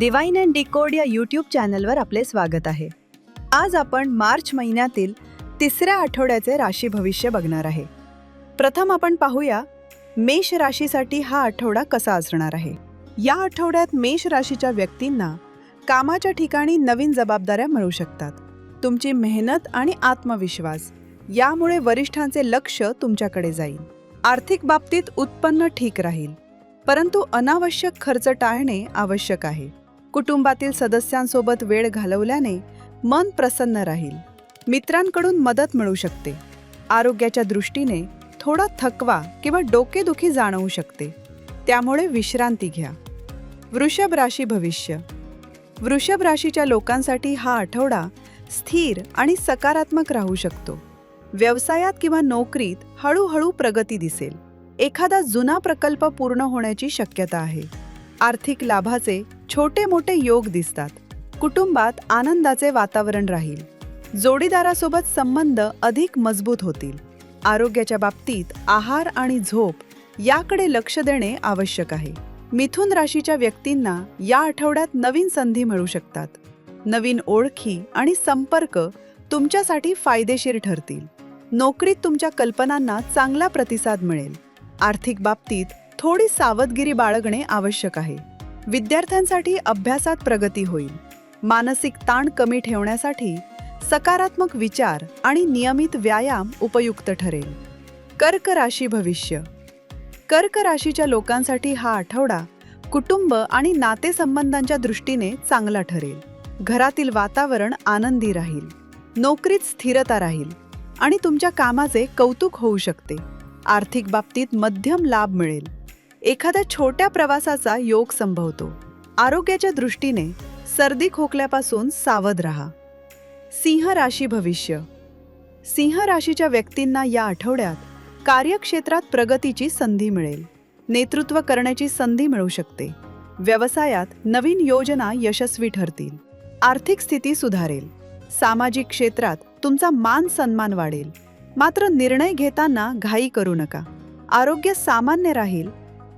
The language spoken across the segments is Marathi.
डिवाइन अँड डिकोड या यूट्यूब चॅनलवर आपले स्वागत आहे. आज आपण मार्च महिन्यातील तिसऱ्या आठवड्याचे राशी भविष्य बघणार आहे. प्रथम आपण पाहूया मेष राशीसाठी हा आठवडा कसा असणार आहे. या आठवड्यात मेष राशीच्या व्यक्तींना कामाच्या ठिकाणी नवीन जबाबदाऱ्या मिळू शकतात. तुमची मेहनत आणि आत्मविश्वास यामुळे वरिष्ठांचे लक्ष तुमच्याकडे जाईल. आर्थिक बाबतीत उत्पन्न ठीक राहील, परंतु अनावश्यक खर्च टाळणे आवश्यक आहे. कुटुंबातील सदस्यांसोबत वेळ घालवल्याने मन प्रसन्न राहील. मित्रांकडून मदत मिळू शकते. आरोग्याच्या दृष्टीने थोडा थकवा किंवा डोकेदुखी जाणवू शकते, त्यामुळे विश्रांती घ्या. वृषभ राशी भविष्य. वृषभ राशीच्या लोकांसाठी हा आठवडा स्थिर आणि सकारात्मक राहू शकतो. व्यवसायात किंवा नोकरीत हळूहळू प्रगती दिसेल. एखादा जुना प्रकल्प पूर्ण होण्याची शक्यता आहे. आर्थिक लाभाचे छोटे मोठे योग दिसतात. कुटुंबात आनंदाचे वातावरण राहील. जोडीदारासोबत संबंध अधिक मजबूत होतील. आरोग्याच्या बाबतीत आहार आणि झोप याकडे लक्ष देणे आवश्यक आहे. मिथुन राशीच्या व्यक्तींना या आठवड्यात नवीन संधी मिळू शकतात. नवीन ओळखी आणि संपर्क तुमच्यासाठी फायदेशीर ठरतील. नोकरीत तुमच्या कल्पनांना चांगला प्रतिसाद मिळेल. आर्थिक बाबतीत थोडी सावधगिरी बाळगणे आवश्यक आहे. विद्यार्थ्यांसाठी अभ्यासात प्रगती होईल. मानसिक ताण कमी ठेवण्यासाठी सकारात्मक विचार आणि नियमित व्यायाम उपयुक्त ठरेल. कर्क राशी भविष्य. कर्क राशीच्या लोकांसाठी हा आठवडा कुटुंब आणि नातेसंबंधांच्या दृष्टीने चांगला ठरेल. घरातील वातावरण आनंदी राहील. नोकरीत स्थिरता राहील आणि तुमच्या कामाचे कौतुक होऊ शकते. आर्थिक बाबतीत मध्यम लाभ मिळेल. एखाद्या छोट्या प्रवासाचा योग संभवतो. आरोग्याच्या दृष्टीने सर्दी खोकल्यापासून सावध राहा. सिंह राशी भविष्य. सिंह राशीच्या व्यक्तींना या आठवड्यात कार्यक्षेत्रात प्रगतीची संधी मिळेल. नेतृत्व करण्याची संधी मिळू शकते. व्यवसायात नवीन योजना यशस्वी ठरतील. आर्थिक स्थिती सुधारेल. सामाजिक क्षेत्रात तुमचा मान सन्मान वाढेल. मात्र निर्णय घेताना घाई करू नका. आरोग्य सामान्य राहील,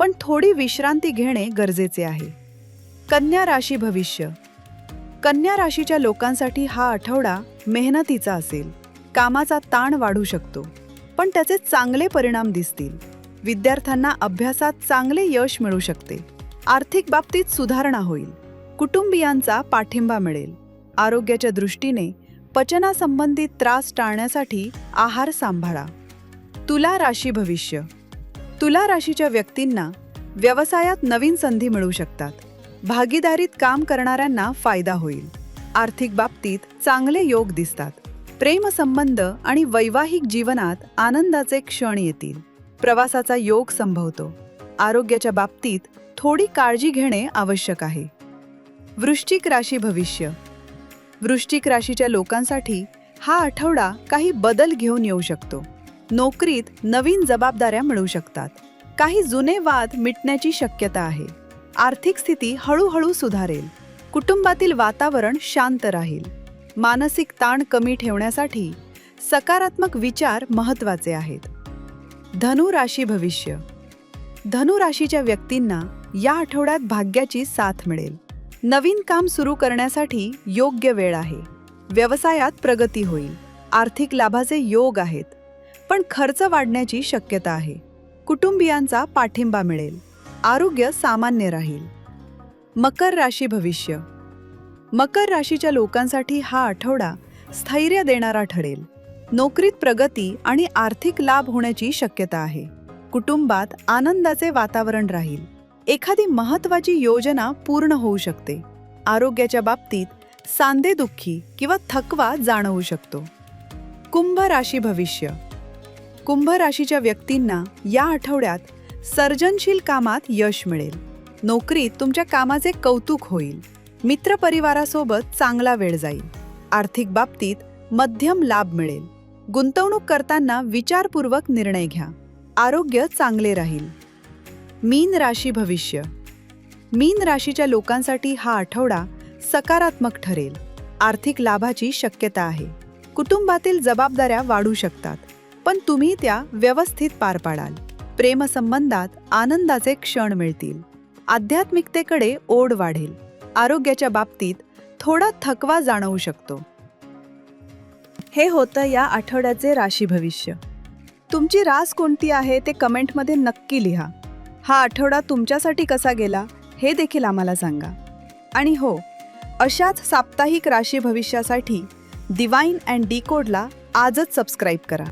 पण थोडी विश्रांती घेणे गरजेचे आहे. कन्या राशी भविष्य. कन्या राशीच्या लोकांसाठी हा आठवडा मेहनतीचा असेल. कामाचा ताण वाढू शकतो, पण त्याचे चांगले परिणाम दिसतील. विद्यार्थ्यांना अभ्यासात चांगले यश मिळू शकते. आर्थिक बाबतीत सुधारणा होईल. कुटुंबियांचा पाठिंबा मिळेल. आरोग्याच्या दृष्टीने पचनासंबंधित त्रास टाळण्यासाठी आहार सांभाळा. तुला राशी भविष्य. तुला राशीच्या व्यक्तींना व्यवसायात नवीन संधी मिळू शकतात. भागीदारीत काम करणाऱ्यांना फायदा होईल. आर्थिक बाबतीत चांगले योग दिसतात. प्रेमसंबंध आणि वैवाहिक जीवनात आनंदाचे क्षण येतील. प्रवासाचा योग संभवतो. आरोग्याच्या बाबतीत थोडी काळजी घेणे आवश्यक आहे. वृश्चिक राशी भविष्य. वृश्चिक राशीच्या लोकांसाठी हा आठवडा काही बदल घेऊन येऊ शकतो. नोकरीत नवीन जबाबदाऱ्या मिळू शकतात. काही जुने वाद मिटण्याची शक्यता आहे. आर्थिक स्थिती हळूहळू सुधारेल. कुटुंबातील वातावरण शांत राहील. मानसिक ताण कमी ठेवण्यासाठी सकारात्मक विचार महत्त्वाचे आहेत. धनु राशी भविष्य. धनु राशीच्या व्यक्तींना या आठवड्यात भाग्याची साथ मिळेल. नवीन काम सुरू करण्यासाठी योग्य वेळ आहे. व्यवसायात प्रगती होईल. आर्थिक लाभाचे योग आहेत, पण खर्च वाढण्याची शक्यता आहे. कुटुंबियांचा पाठिंबा मिळेल. आरोग्य सामान्य राहील. मकर राशी भविष्य. मकर राशीच्या लोकांसाठी हा आठवडा स्थैर्य देणारा ठरेल. नोकरीत प्रगती आणि आर्थिक लाभ होण्याची शक्यता आहे. कुटुंबात आनंदाचे वातावरण राहील. एखादी महत्त्वाची योजना पूर्ण होऊ शकते. आरोग्याच्या बाबतीत सांधेदुखी किंवा थकवा जाणवू शकतो. कुंभ राशी भविष्य. कुंभ राशीच्या व्यक्तींना या आठवड्यात सर्जनशील कामात यश मिळेल. नोकरीत तुमच्या कामाचे कौतुक होईल. मित्रपरिवारासोबत चांगला वेळ जाईल. आर्थिक बाबतीत मध्यम लाभ मिळेल. गुंतवणूक करताना विचारपूर्वक निर्णय घ्या. आरोग्य चांगले राहील. मीन राशी भविष्य. मीन राशीच्या लोकांसाठी हा आठवडा सकारात्मक ठरेल. आर्थिक लाभाची शक्यता आहे. कुटुंबातील जबाबदाऱ्या वाढू शकतात, पण तुम्ही त्या व्यवस्थित पार पाडाल. प्रेमसंबंधात आनंदाचे क्षण मिळतील. आध्यात्मिकतेकडे ओढ वाढेल. आरोग्याच्या बाबतीत थोडा थकवा जाणवू शकतो. हे होतं या आठवड्याचे राशी भविष्य. तुमची रास कोणती आहे ते कमेंटमध्ये नक्की लिहा. हा आठवडा तुमच्यासाठी कसा गेला हे देखील आम्हाला सांगा. आणि हो, अशाच साप्ताहिक राशी भविष्यासाठी डिवाइन अँड डिकोडला आजच सबस्क्राईब करा.